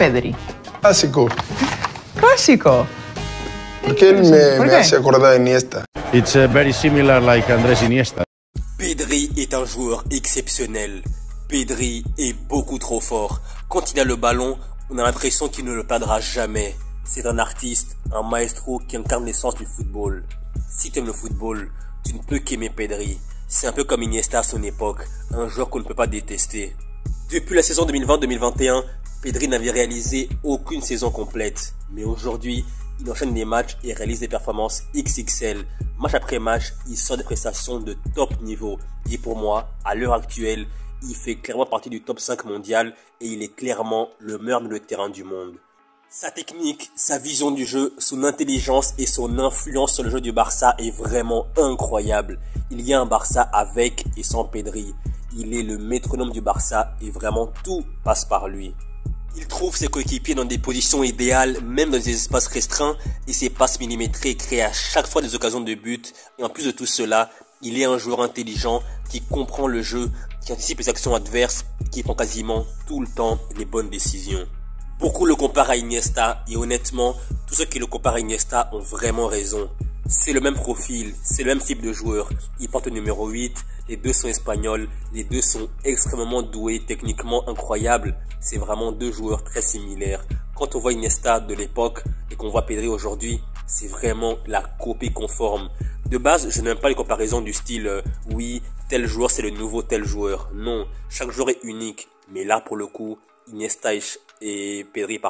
Pedri? Clásico. Clásico. ¿Por qué él me hace acordar de Iniesta? It's very similar like Andrés Iniesta. Pedri est un joueur exceptionnel. Pedri est beaucoup trop fort. Quand il a le ballon, on a l'impression qu'il ne le perdra jamais. C'est un artiste, un maestro qui incarne l'essence du football. Si tu aimes le football, tu ne peux qu'aimer Pedri. C'est un peu comme Iniesta à son époque, un joueur qu'on ne peut pas détester. Depuis la saison 2020-2021, Pedri n'avait réalisé aucune saison complète. Mais aujourd'hui, il enchaîne des matchs et réalise des performances XXL. Match après match, il sort des prestations de top niveau. Et pour moi, à l'heure actuelle, il fait clairement partie du top 5 mondial et il est clairement le meilleur milieu de terrain du monde. Sa technique, sa vision du jeu, son intelligence et son influence sur le jeu du Barça est vraiment incroyable. Il y a un Barça avec et sans Pedri. Il est le métronome du Barça et vraiment tout passe par lui. Il trouve ses coéquipiers dans des positions idéales, même dans des espaces restreints, et ses passes millimétrées créent à chaque fois des occasions de but. Et en plus de tout cela, il est un joueur intelligent qui comprend le jeu, qui anticipe les actions adverses et qui prend quasiment tout le temps les bonnes décisions. Beaucoup le comparent à Iniesta et honnêtement, tous ceux qui le comparent à Iniesta ont vraiment raison. C'est le même profil, c'est le même type de joueur. Il porte le numéro 8, les deux sont espagnols, les deux sont extrêmement doués, techniquement incroyables. C'est vraiment deux joueurs très similaires. Quand on voit Iniesta de l'époque et qu'on voit Pedri aujourd'hui, c'est vraiment la copie conforme. De base, je n'aime pas les comparaisons du style oui, tel joueur c'est le nouveau tel joueur. Non, chaque joueur est unique. Mais là pour le coup, Iniesta et Pedri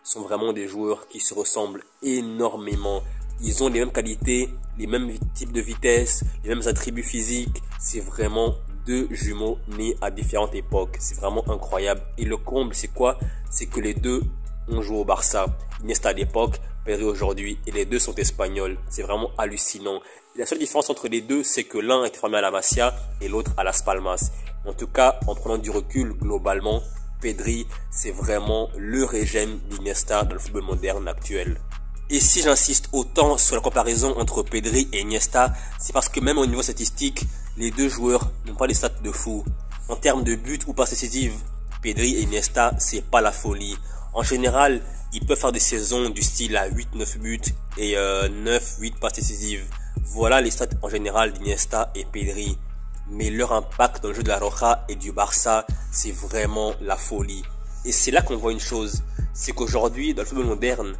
sont vraiment des joueurs qui se ressemblent énormément. Ils ont les mêmes qualités, les mêmes types de vitesse, les mêmes attributs physiques. C'est vraiment deux jumeaux nés à différentes époques. C'est vraiment incroyable. Et le comble, c'est quoi? C'est que les deux ont joué au Barça. Iniesta à l'époque, Pedri aujourd'hui. Et les deux sont espagnols. C'est vraiment hallucinant. La seule différence entre les deux, c'est que l'un a été formé à la Masia et l'autre à Las Palmas. En tout cas, en prenant du recul, globalement, Pedri, c'est vraiment le régène d'Iniesta dans le football moderne actuel. Et si j'insiste autant sur la comparaison entre Pedri et Iniesta, c'est parce que même au niveau statistique, les deux joueurs n'ont pas des stats de fou. En termes de buts ou passes décisives, Pedri et Iniesta, c'est pas la folie. En général, ils peuvent faire des saisons du style à 8-9 buts et 9-8 passes décisives. Voilà les stats en général d'Iniesta et Pedri. Mais leur impact dans le jeu de la Roja et du Barça, c'est vraiment la folie. Et c'est là qu'on voit une chose, c'est qu'aujourd'hui, dans le football moderne,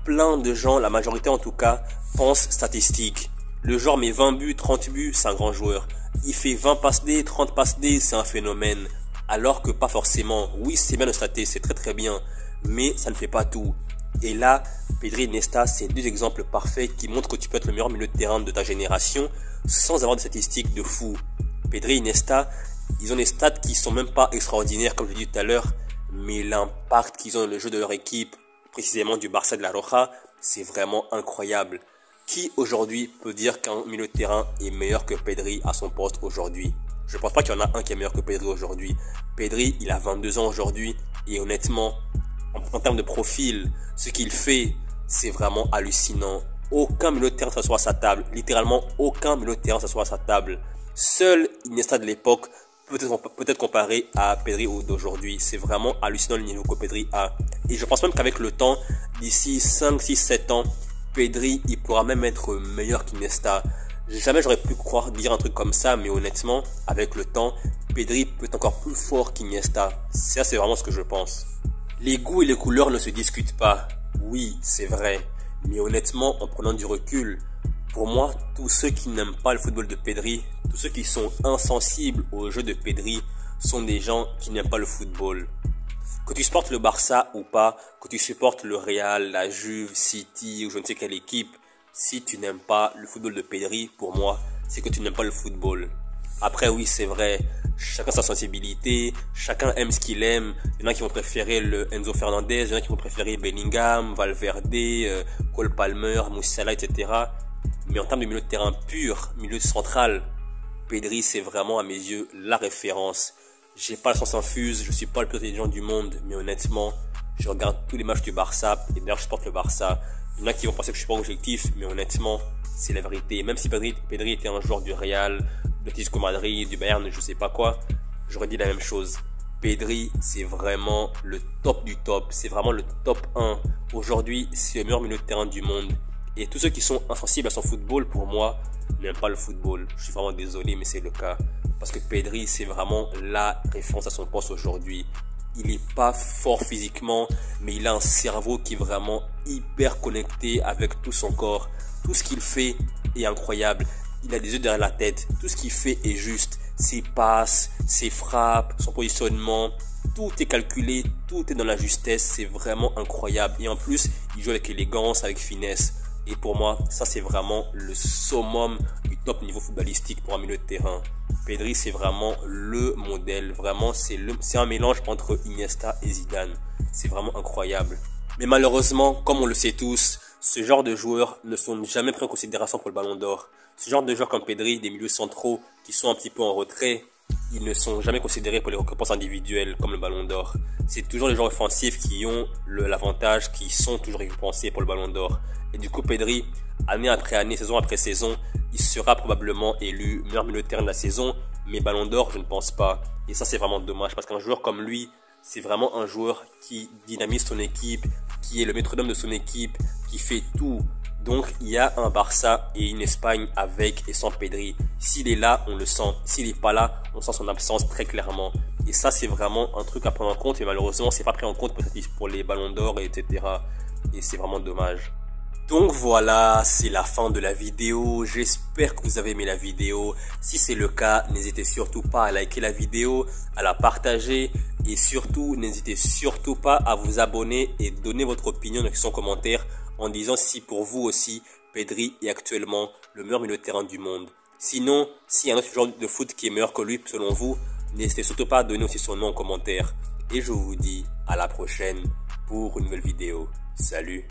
plein de gens, la majorité en tout cas, pensent statistiques. Le joueur met 20 buts, 30 buts, c'est un grand joueur. Il fait 20 passes D, 30 passes D, c'est un phénomène. Alors que pas forcément. Oui, c'est bien de stater, c'est très très bien. Mais ça ne fait pas tout. Et là, Pedri et Iniesta, c'est deux exemples parfaits qui montrent que tu peux être le meilleur milieu de terrain de ta génération sans avoir des statistiques de fou. Pedri et Iniesta, ils ont des stats qui sont même pas extraordinaires comme je l'ai dit tout à l'heure, mais l'impact qu'ils ont dans le jeu de leur équipe, précisément du Barça de la Roja, c'est vraiment incroyable. Qui aujourd'hui peut dire qu'un milieu de terrain est meilleur que Pedri à son poste aujourd'hui? Je pense pas qu'il y en a un qui est meilleur que Pedri aujourd'hui. Pedri, il a 22 ans aujourd'hui et honnêtement, en termes de profil, ce qu'il fait, c'est vraiment hallucinant. Aucun milieu de terrain s'assoit à sa table. Littéralement, aucun milieu de terrain s'assoit à sa table. Seul Iniesta de l'époque peut être comparé à Pedri d'aujourd'hui. C'est vraiment hallucinant le niveau que Pedri a. Et je pense même qu'avec le temps, d'ici 5, 6, 7 ans, Pedri, il pourra même être meilleur qu'Iniesta. Jamais j'aurais pu croire dire un truc comme ça, mais honnêtement, avec le temps, Pedri peut être encore plus fort qu'Iniesta. Ça, c'est vraiment ce que je pense. Les goûts et les couleurs ne se discutent pas. Oui, c'est vrai. Mais honnêtement, en prenant du recul, pour moi, tous ceux qui n'aiment pas le football de Pedri, tous ceux qui sont insensibles au jeu de Pedri, sont des gens qui n'aiment pas le football. Que tu supportes le Barça ou pas, que tu supportes le Real, la Juve, City ou je ne sais quelle équipe, si tu n'aimes pas le football de Pedri, pour moi, c'est que tu n'aimes pas le football. Après oui, c'est vrai, chacun sa sensibilité, chacun aime ce qu'il aime. Il y en a qui vont préférer le Enzo Fernandez, il y en a qui vont préférer Bellingham, Valverde, Cole Palmer, Musiala, etc. Mais en termes de milieu de terrain pur, milieu central, Pedri c'est vraiment à mes yeux la référence. J'ai pas le sens infuse, je suis pas le plus intelligent du monde, mais honnêtement, je regarde tous les matchs du Barça, et d'ailleurs je supporte le Barça. Il y en a qui vont penser que je suis pas objectif, mais honnêtement, c'est la vérité. Même si Pedri était un joueur du Real, de Atlético Madrid, du Bayern, je sais pas quoi, j'aurais dit la même chose. Pedri, c'est vraiment le top du top. C'est vraiment le top 1. Aujourd'hui, c'est le meilleur milieu de terrain du monde. Et tous ceux qui sont insensibles à son football, pour moi, n'aiment pas le football. Je suis vraiment désolé, mais c'est le cas. Parce que Pedri, c'est vraiment la référence à son poste aujourd'hui. Il n'est pas fort physiquement, mais il a un cerveau qui est vraiment hyper connecté avec tout son corps. Tout ce qu'il fait est incroyable. Il a des yeux derrière la tête. Tout ce qu'il fait est juste. Ses passes, ses frappes, son positionnement, tout est calculé, tout est dans la justesse. C'est vraiment incroyable. Et en plus, il joue avec élégance, avec finesse. Et pour moi, ça c'est vraiment le summum du top niveau footballistique pour un milieu de terrain. Pedri, c'est vraiment le modèle. Vraiment, c'est un mélange entre Iniesta et Zidane. C'est vraiment incroyable. Mais malheureusement, comme on le sait tous, ce genre de joueurs ne sont jamais pris en considération pour le Ballon d'Or. Ce genre de joueurs comme Pedri, des milieux centraux qui sont un petit peu en retrait, ils ne sont jamais considérés pour les récompenses individuelles comme le Ballon d'Or. C'est toujours les joueurs offensifs qui ont l'avantage, qui sont toujours récompensés pour le Ballon d'Or. Et du coup, Pedri, année après année, saison après saison, il sera probablement élu meilleur milieu de terrain de la saison, mais Ballon d'Or, je ne pense pas. Et ça, c'est vraiment dommage parce qu'un joueur comme lui, c'est vraiment un joueur qui dynamise son équipe, qui est le métronome de son équipe, qui fait tout. Donc, il y a un Barça et une Espagne avec et sans Pedri. S'il est là, on le sent. S'il n'est pas là, on sent son absence très clairement. Et ça, c'est vraiment un truc à prendre en compte. Et malheureusement, c'est pas pris en compte pour les Ballons d'Or, etc. Et c'est vraiment dommage. Donc voilà, c'est la fin de la vidéo. J'espère que vous avez aimé la vidéo. Si c'est le cas, n'hésitez surtout pas à liker la vidéo, à la partager et surtout, n'hésitez surtout pas à vous abonner et donner votre opinion dans la section commentaire en disant si pour vous aussi, Pedri est actuellement le meilleur milieu de terrain du monde. Sinon, s'il y a un autre joueur de foot qui est meilleur que lui selon vous, n'hésitez surtout pas à donner aussi son nom en commentaire. Et je vous dis à la prochaine pour une nouvelle vidéo. Salut!